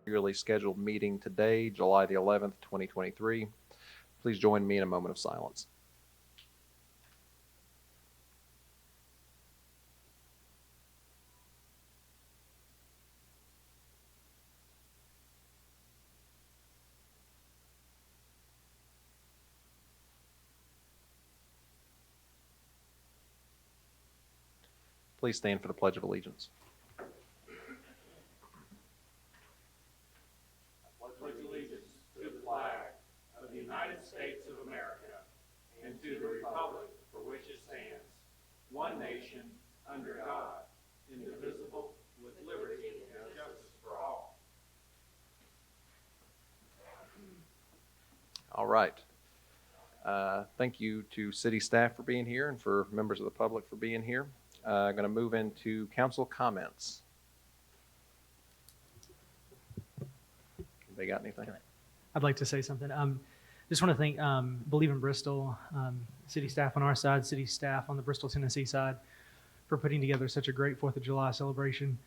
regularly scheduled meeting today, July the 11th, 2023. Please join me in a moment of silence. Please stand for the Pledge of Allegiance. Pledge allegiance to the flag of the United States of America and to the republic for which it stands, one nation, under God, indivisible, with liberty and justice for all. All right. Thank you to city staff for being here and for members of the public for being here. I'm going to move into council comments. They got anything? I'd like to say something. Just want to thank Believe in Bristol, city staff on our side, city staff on the Bristol, Tennessee side, for putting together such a great 4th of July celebration.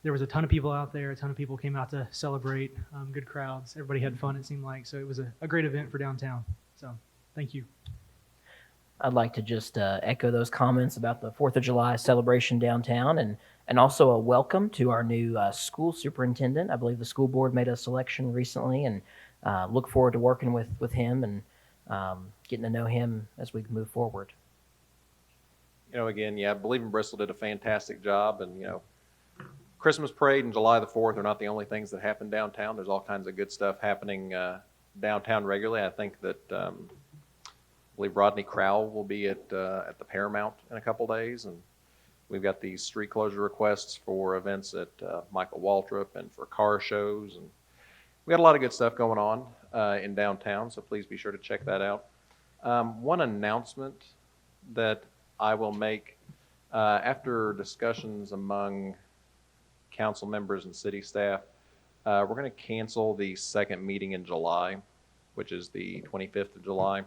There was a ton of people out there. A ton of people came out to celebrate. Good crowds. Everybody had fun, it seemed like. So it was a great event for downtown. So thank you. I'd like to just echo those comments about the 4th of July celebration downtown, and also a welcome to our new school superintendent. I believe the school board made a selection recently, and look forward to working with him and getting to know him as we move forward. Again, Believe in Bristol did a fantastic job, and, Christmas parade and July the 4th are not the only things that happen downtown. There's all kinds of good stuff happening downtown regularly. I think that I believe Rodney Crowell will be at the Paramount in a couple days, and we've got these street closure requests for events at Michael Waltrip and for car shows, and we got a lot of good stuff going on in downtown, so please be sure to check that out. One announcement that I will make after discussions among council members and city staff, we're going to cancel the second meeting in July, which is the 25th of July.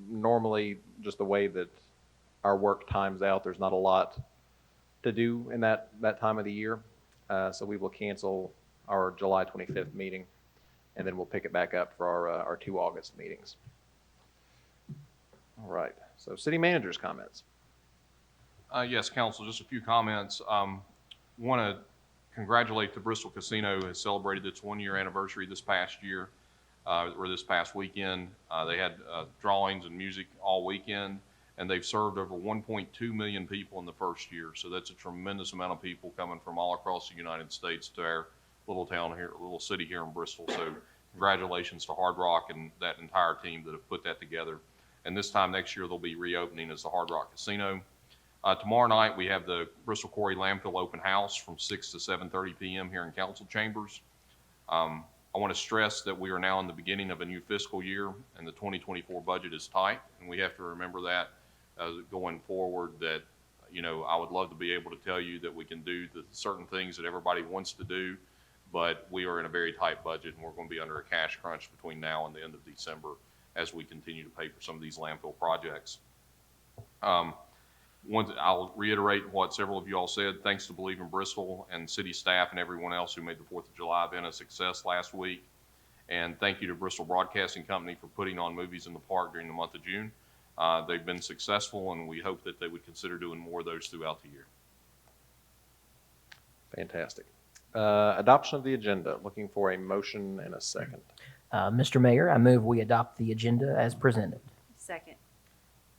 Normally, just the way that our work times out, there's not a lot to do in that time of the year. So we will cancel our July 25th meeting, and then we'll pick it back up for our 2 August meetings. All right, so city manager's comments. Yes, council, just a few comments. Want to congratulate the Bristol Casino, who has celebrated its 1-year anniversary this past year, or this past weekend. They had drawings and music all weekend, and they've served over 1.2 million people in the first year. So that's a tremendous amount of people coming from all across the United States to our little town here, little city here in Bristol. So congratulations to Hard Rock and that entire team that have put that together. And this time next year, they'll be reopening as the Hard Rock Casino. Tomorrow night, we have the Bristol Quarry Landfill Open House from 6 to 7:30 p.m. here in council chambers. I want to stress that we are now in the beginning of a new fiscal year, and the 2024 budget is tight, and we have to remember that going forward, that I would love to be able to tell you that we can do the certain things that everybody wants to do, but we are in a very tight budget, and we're going to be under a cash crunch between now and the end of December as we continue to pay for some of these landfill projects. I'll reiterate what several of you all said. Thanks to Believe in Bristol and city staff and everyone else who made the 4th of July event a success last week. And thank you to Bristol Broadcasting Company for putting on movies in the park during the month of June. They've been successful, and we hope that they would consider doing more of those throughout the year. Fantastic. Adoption of the agenda. Looking for a motion and a second. Mr. Mayor, I move we adopt the agenda as presented. Second.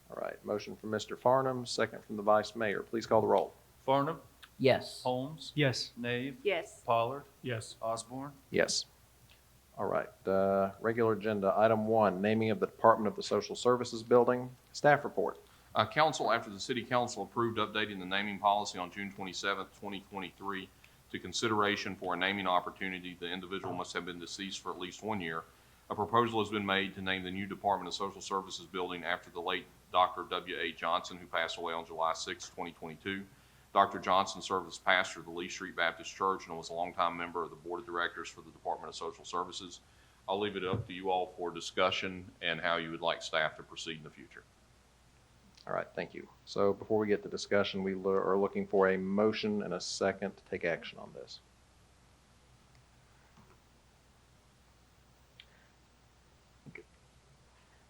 All right, motion from Mr. Farnham, second from the Vice Mayor. Please call the roll. Farnham. Yes. Holmes. Yes. Nave. Yes. Pollard. Yes. Osborne. Yes. All right, regular agenda. Item 1, naming of the Department of the Social Services Building. Staff report. Council, after the City Council approved updating the naming policy on June 27th, 2023, to consideration for a naming opportunity, the individual must have been deceased for at least 1 year. A proposal has been made to name the new Department of Social Services building after the late Dr. W.A. Johnson, who passed away on July 6, 2022. Dr. Johnson served as pastor of the Lee Street Baptist Church and was a longtime member of the Board of Directors for the Department of Social Services. I'll leave it up to you all for discussion and how you would like staff to proceed in the future. All right, thank you. So before we get to discussion, we are looking for a motion and a second to take action on this.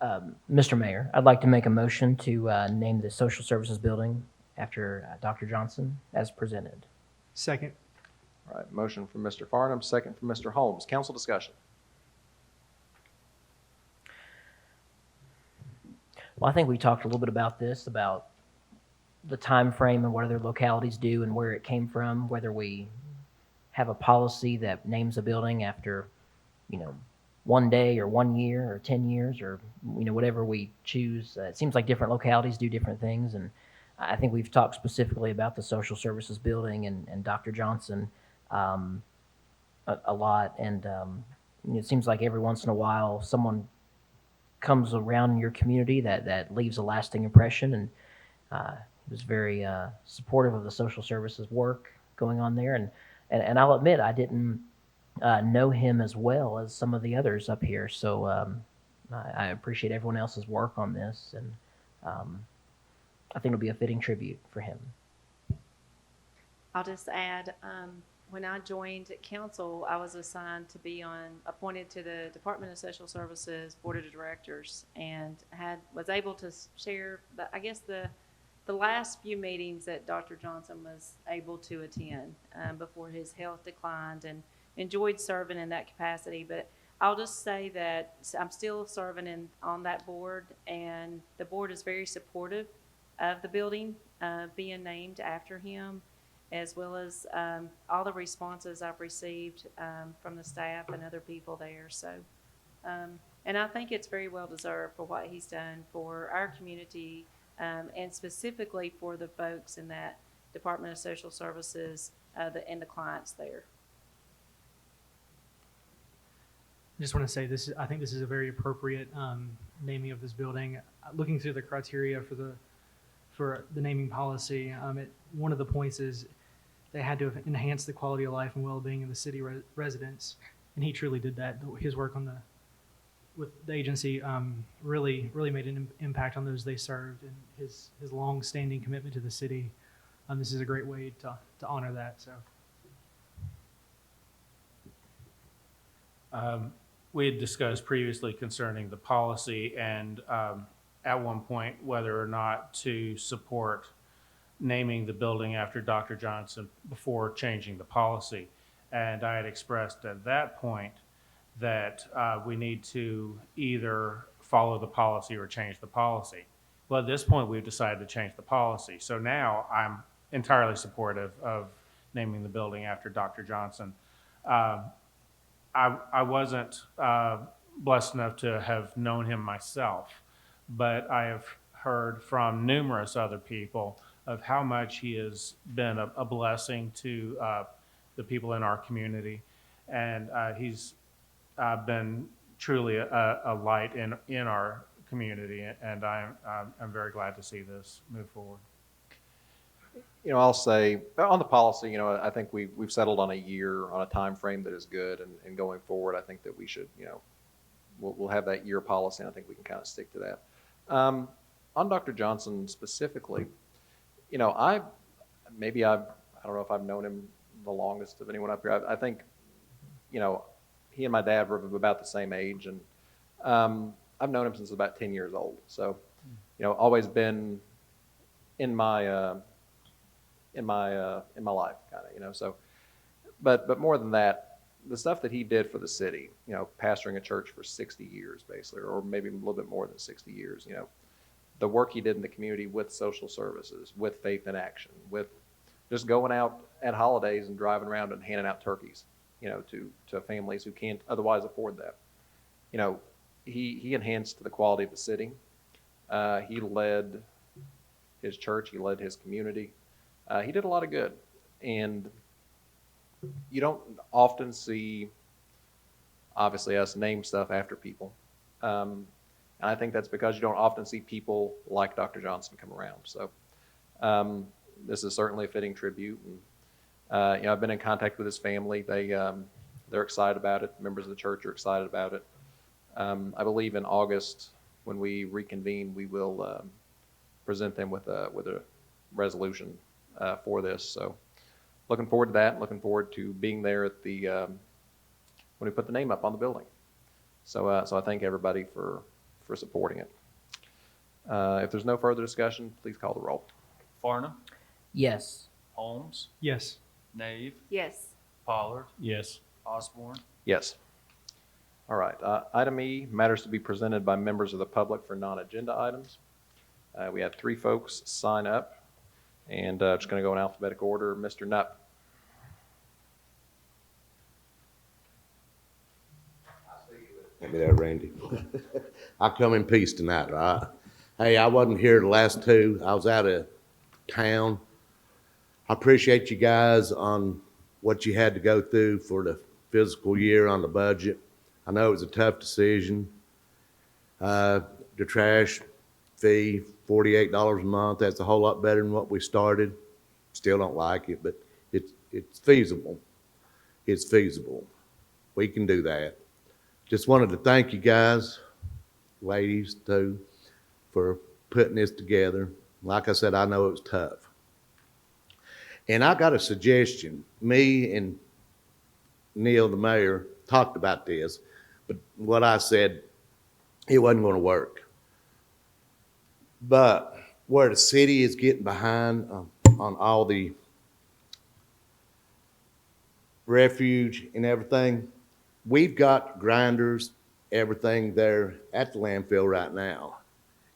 Mr. Mayor, I'd like to make a motion to name the social services building after Dr. Johnson as presented. Second. All right, motion from Mr. Farnum, second from Mr. Holmes. Council discussion. Well, I think we talked a little bit about this, about the time frame and what other localities do and where it came from, whether we have a policy that names a building after, 1 day or 1 year or 10 years or, whatever we choose. It seems like different localities do different things, and I think we've talked specifically about the social services building and Dr. Johnson a lot, and it seems like every once in a while someone comes around in your community that leaves a lasting impression, and he was very supportive of the social services work going on there, and I'll admit I didn't know him as well as some of the others up here, so I appreciate everyone else's work on this, and I think it'll be a fitting tribute for him. I'll just add, when I joined council, I was assigned to be appointed to the Department of Social Services Board of Directors, and was able to share, the last few meetings that Dr. Johnson was able to attend before his health declined, and enjoyed serving in that capacity. But I'll just say that I'm still serving on that board, and the board is very supportive of the building being named after him, as well as all the responses I've received from the staff and other people there. So, and I think it's very well deserved for what he's done for our community, and specifically for the folks in that Department of Social Services and the clients there. I just want to say this. I think this is a very appropriate naming of this building. Looking through the criteria for the naming policy, one of the points is they had to enhance the quality of life and well-being of the city residents, and he truly did that. His work with the agency really made an impact on those they served, and his long-standing commitment to the city. This is a great way to honor that. So. We had discussed previously concerning the policy and at one point whether or not to support naming the building after Dr. Johnson before changing the policy. And I had expressed at that point that we need to either follow the policy or change the policy. Well, at this point, we've decided to change the policy. So now I'm entirely supportive of naming the building after Dr. Johnson. I wasn't blessed enough to have known him myself, but I have heard from numerous other people of how much he has been a blessing to the people in our community, and he's been truly a light in our community, and I'm very glad to see this move forward. I'll say on the policy, I think we've settled on a year, on a time frame that is good, and going forward, I think that we should, we'll have that year policy, and I think we can kind of stick to that. On Dr. Johnson specifically, I don't know if I've known him the longest of anyone up here. I think, he and my dad were about the same age, and I've known him since about 10 years old. So, always been in my life, kind of, So, but more than that, the stuff that he did for the city, pastoring a church for 60 years, basically, or maybe a little bit more than 60 years, the work he did in the community with social services, with Faith in Action, with just going out at holidays and driving around and handing out turkeys, to families who can't otherwise afford that. He enhanced the quality of the city. He led his church. He led his community. He did a lot of good, and you don't often see, obviously, us name stuff after people. And I think that's because you don't often see people like Dr. Johnson come around. So this is certainly a fitting tribute. And I've been in contact with his family. They're excited about it. Members of the church are excited about it. I believe in August, when we reconvene, we will present them with a resolution for this. So looking forward to that. Looking forward to being there at when we put the name up on the building. So I thank everybody for for supporting it. If there's no further discussion, please call the roll. Farnum, Yes. Holmes, Yes. Nave, Yes. Pollard, Yes. Osborne. Yes. All right. Item E, matters to be presented by members of the public for non-agenda items. We had 3 folks sign up, and just going to go in alphabetical order. Mr. Knupp. Give me that, Randy. I come in peace tonight, right? Hey, I wasn't here the last 2. I was out of town. I appreciate you guys on what you had to go through for the fiscal year on the budget. I know it was a tough decision. The trash fee, $48 a month. That's a whole lot better than what we started. Still don't like it, but it's feasible. It's feasible. We can do that. Just wanted to thank you guys, ladies too, for putting this together. Like I said, I know it was tough. And I got a suggestion. Me and Neil, the mayor, talked about this, but what I said, it wasn't going to work. But where the city is getting behind on all the refuge and everything, we've got grinders, everything there at the landfill right now.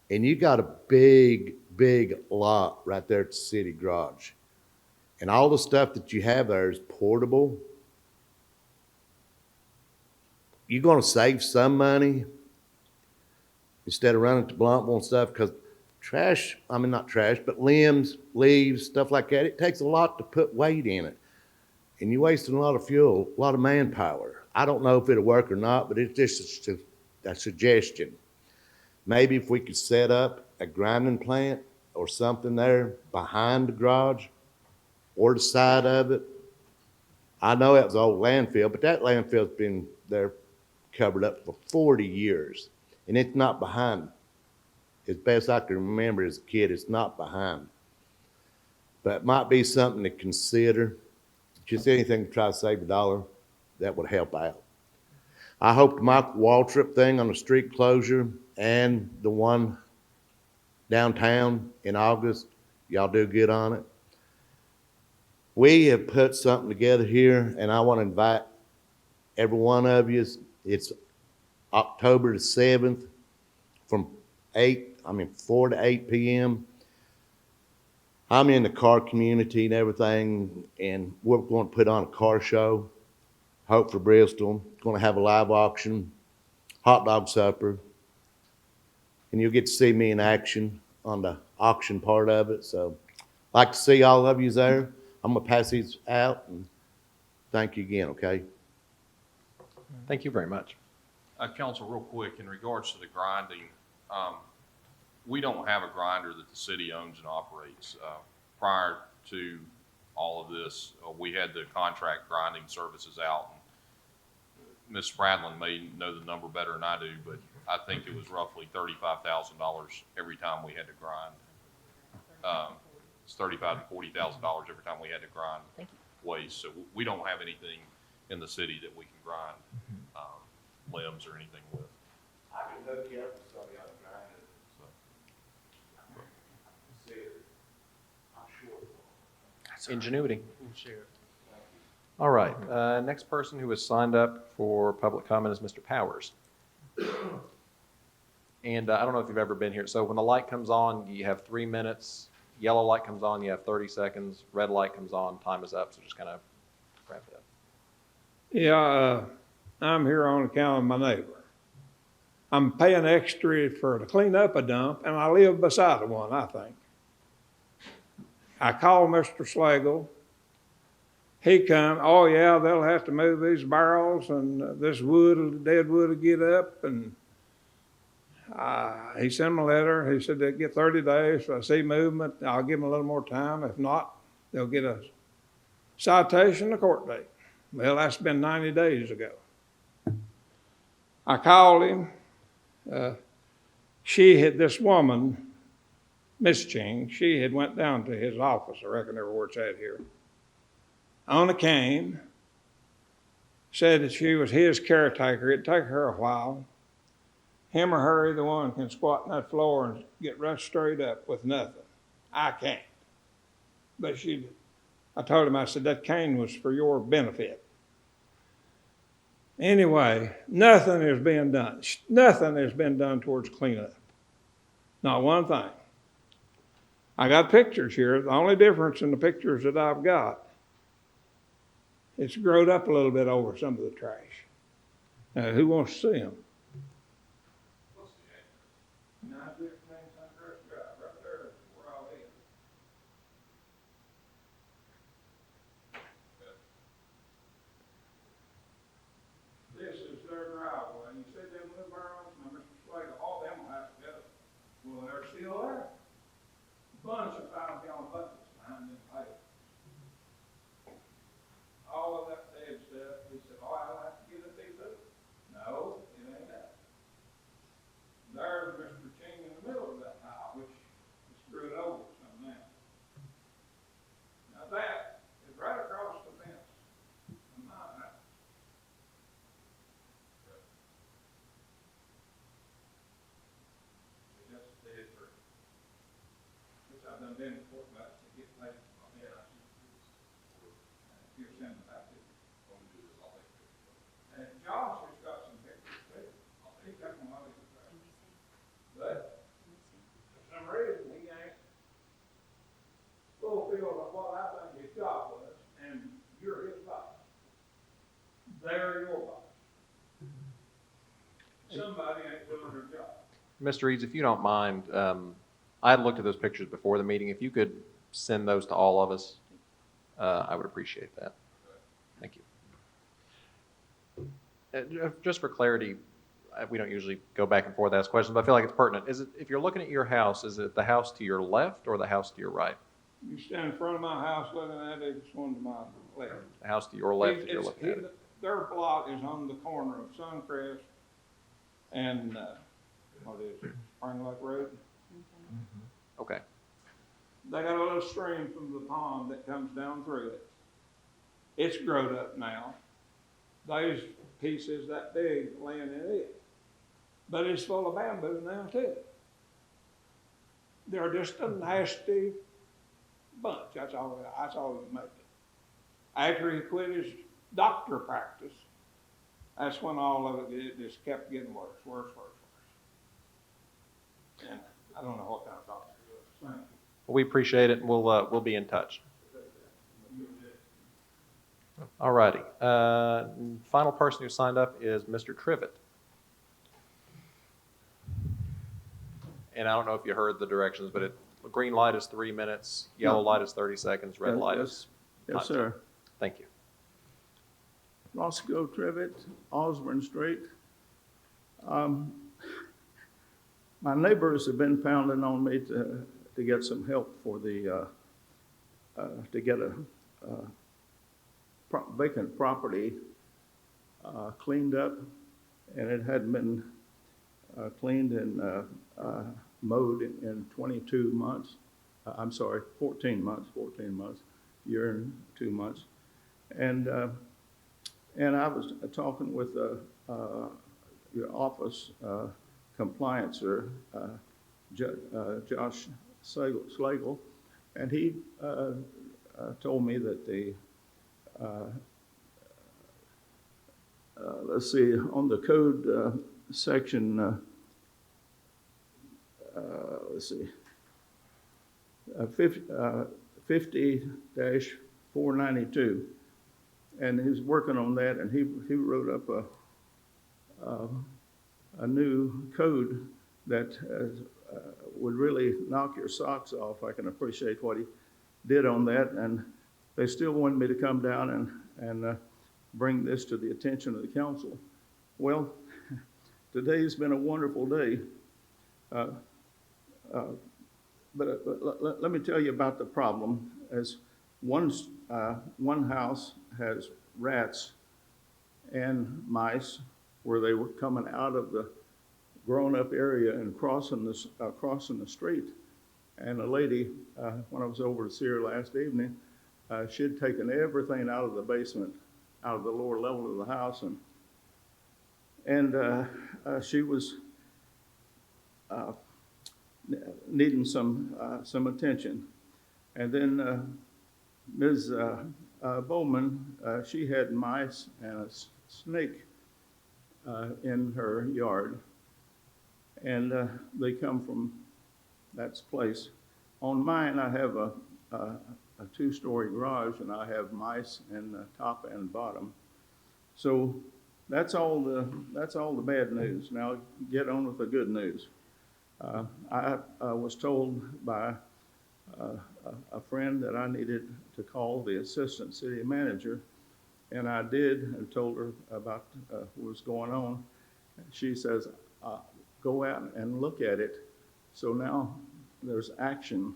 And you got a big, big lot right there at the city garage. And all the stuff that you have there is portable. You're going to save some money instead of running to Bluntville and stuff, because not trash, but limbs, leaves, stuff like that, it takes a lot to put weight in it. And you're wasting a lot of fuel, a lot of manpower. I don't know if it'll work or not, but it's just a suggestion. Maybe if we could set up a grinding plant or something there behind the garage or the side of it. I know that was an old landfill, but that landfill's been there covered up for 40 years. And it's not behind. As best I can remember as a kid, it's not behind. But it might be something to consider. Just anything to try to save $1, that would help out. I hope the Mike Waltrip thing on the street closure and the one downtown in August, y'all do good on it. We have put something together here, and I want to invite every one of you. It's October the 7th from 4 to 8 p.m. I'm in the car community and everything, and we're going to put on a car show. Hope for Bristol. Going to have a live auction, hot dog supper, and you'll get to see me in action on the auction part of it. So I'd like to see all of you there. I'm going to pass these out, and thank you again, okay? Thank you very much. Council, real quick, in regards to the grinding, we don't have a grinder that the city owns and operates. Prior to all of this, we had the contract grinding services out. Ms. Spradlin may know the number better than I do, but I think it was roughly $35,000 every time we had to grind. It's $35,000 to $40,000 every time we had to grind waste. So we don't have anything in the city that we can grind limbs or anything with. I can hook you up with somebody on the grinder. Ingenuity. All right. Next person who has signed up for public comment is Mr. Powers. And I don't know if you've ever been here. So when the light comes on, you have 3 minutes. Yellow light comes on, you have 30 seconds. Red light comes on, time is up. So just kind of wrap it up. Yeah, I'm here on account of my neighbor. I'm paying extra to clean up a dump, and I live beside one, I think. I called Mr. Slagle. He come, oh yeah, they'll have to move these barrels, and this wood, dead wood will get up, and he sent me a letter. He said they'd get 30 days. If I see movement, I'll give them a little more time. If not, they'll get a citation, a court date. Well, that's been 90 days ago. I called him. This woman, Miss Ching, she had went down to his office, I reckon everywhere it's at here. Ona came, said that she was his caretaker. It'd take her a while. him or her, either one, can squat on that floor and get right straight up with nothing. I can't. But I told him, I said, that cane was for your benefit. Anyway, nothing is being done. Nothing has been done towards cleanup. Not one thing. I got pictures here. The only difference in the pictures that I've got, it's growed up a little bit over some of the trash. Now, who wants to see them? 915 Suncrest Drive, right there, where I live. This is their driveway. You see them little barrels, now Mr. Slater, all them will have to go. Well, they're still there. Bunch of 5-gallon buckets behind them pipes. All of that dead stuff, he said, oh, I'll have to get it these up. No, it ain't that. There's Mr. King in the middle of that pile, which is screwed over some now. Now that is right across the fence from my house. It's just dead tree. Which I've done been before, but to get paid for my head, I should. You're sending it back to me. And Josh has got some pictures too. He took them while he was there. But for some reason, he ain't fulfilled what I think his job was, and you're his boss. They're your boss. Somebody ain't doing their job. Mr. Eads, if you don't mind, I had looked at those pictures before the meeting. If you could send those to all of us, I would appreciate that. Thank you. Just for clarity, we don't usually go back and forth, ask questions, but I feel like it's pertinent. If you're looking at your house, is it the house to your left or the house to your right? You stand in front of my house looking at it, it's one to my left. The house to your left if you're looking at it. Their block is on the corner of Suncrest and, what is it, Spring Lake Road? Okay. They got a little stream from the pond that comes down through it. It's growed up now. Those pieces that big laying in it. But it's full of bamboo now too. They're just a nasty bunch. That's all it makes it. After he quit his doctor practice, that's when all of it just kept getting worse. And I don't know what kind of doctor he was. Well, we appreciate it, and we'll be in touch. All righty. Final person who signed up is Mr. Trivet. And I don't know if you heard the directions, but green light is 3 minutes, yellow light is 30 seconds, red light is. Yes, sir. Thank you. Roscoe Trivet, Osborne Street. My neighbors have been pounding on me to get some help for the, to get a vacant property cleaned up, and it hadn't been cleaned and mowed in 22 months. I'm sorry, 14 months, year and 2 months. And I was talking with your office compliancer, Josh Slagle, and he told me that the let's see, on the code section, let's see, 50-492, and he's working on that, and he wrote up a new code that would really knock your socks off. I can appreciate what he did on that, and they still wanted me to come down and bring this to the attention of the council. Well, today's been a wonderful day, but let me tell you about the problem. As one house has rats and mice where they were coming out of the grown-up area and crossing the street. And a lady, when I was over to see her last evening, she'd taken everything out of the basement, out of the lower level of the house, and she was needing some attention. And then Ms. Bowman, she had mice and a snake in her yard. And they come from that place. On mine, I have a two-story garage, and I have mice in the top and bottom. So that's all the bad news. Now get on with the good news. I was told by a friend that I needed to call the assistant city manager, and I did, and told her about what was going on. She says, go out and look at it. So now there's action.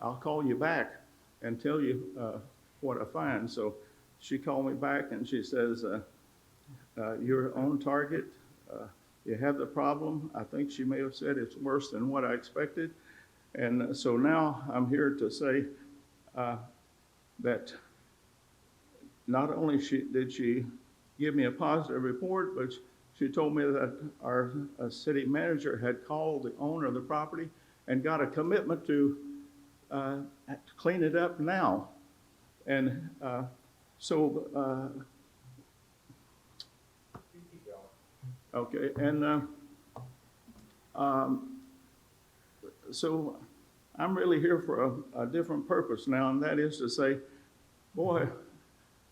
I'll call you back and tell you what I find. So she called me back and she says, you're on target. You have the problem. I think she may have said it's worse than what I expected. And so now I'm here to say that not only did she give me a positive report, but she told me that our city manager had called the owner of the property and got a commitment to clean it up now. And okay, and so I'm really here for a different purpose now, and that is to say, boy,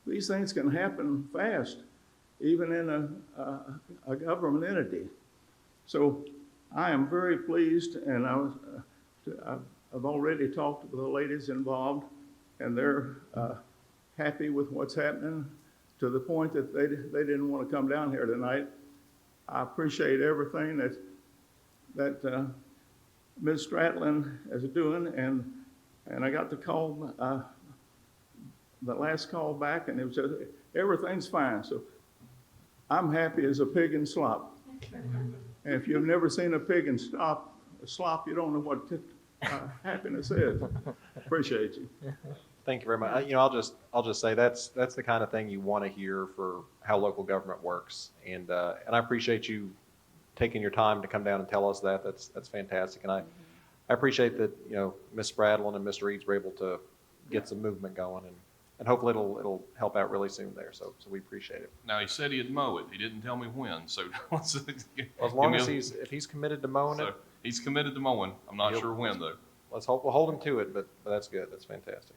these things can happen fast, even in a government entity. So I am very pleased, and I've already talked with the ladies involved, and they're happy with what's happening to the point that they didn't want to come down here tonight. I appreciate everything that Ms. Stratland is doing, and I got the call, the last call back, and it was just, everything's fine. So I'm happy as a pig in slop. And if you've never seen a pig in slop, you don't know what happiness is. Appreciate you. Thank you very much. You know, I'll just say that's the kind of thing you want to hear for how local government works, and I appreciate you taking your time to come down and tell us that. That's fantastic, and I appreciate that, you know, Ms. Spradlin and Mr. Eads were able to get some movement going, and hopefully it'll help out really soon there. So we appreciate it. Now, he said he'd mow it. He didn't tell me when, so. Well, as long as if he's committed to mowing it. He's committed to mowing. I'm not sure when, though. Let's hope we'll hold him to it, but that's good. That's fantastic.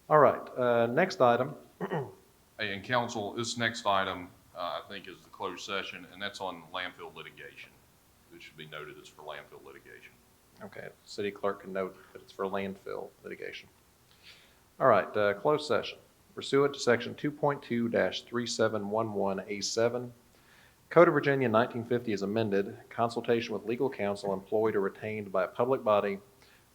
All right, next item. Hey, and council, this next item, I think, is the closed session, and that's on landfill litigation. It should be noted it's for landfill litigation. Okay, city clerk can note that it's for landfill litigation. All right, closed session. Pursuant to section 2.2-3711A7, Code of Virginia 1950 is amended, consultation with legal counsel employed or retained by a public body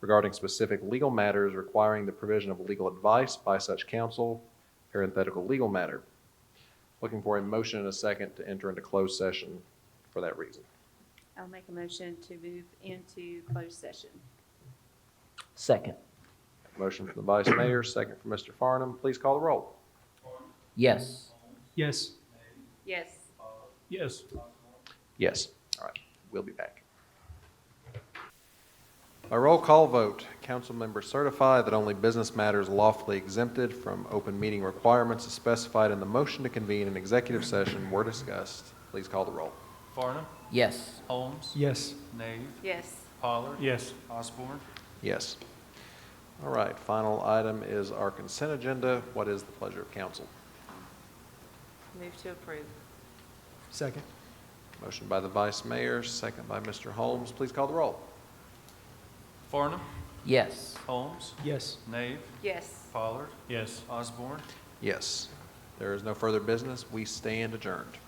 regarding specific legal matters requiring the provision of legal advice by such counsel, parenthetical legal matter. Looking for a motion and a second to enter into closed session for that reason. I'll make a motion to move into closed session. Second. Motion from the Vice Mayor, second from Mr. Farnham. Please call the roll. Yes. Yes. Yes. Yes. Yes. All right, we'll be back. By roll call vote, council members certify that only business matters lawfully exempted from open meeting requirements as specified in the motion to convene an executive session were discussed. Please call the roll. Farnham. Yes. Holmes. Yes. Nave. Yes. Pollard. Yes. Osborne. Yes. All right, final item is our consent agenda. What is the pleasure of council? Move to approve. Second. Motion by the Vice Mayor, second by Mr. Holmes. Please call the roll. Farnham. Yes. Holmes. Yes. Nave. Yes. Pollard. Yes. Osborne. Yes. There is no further business. We stand adjourned.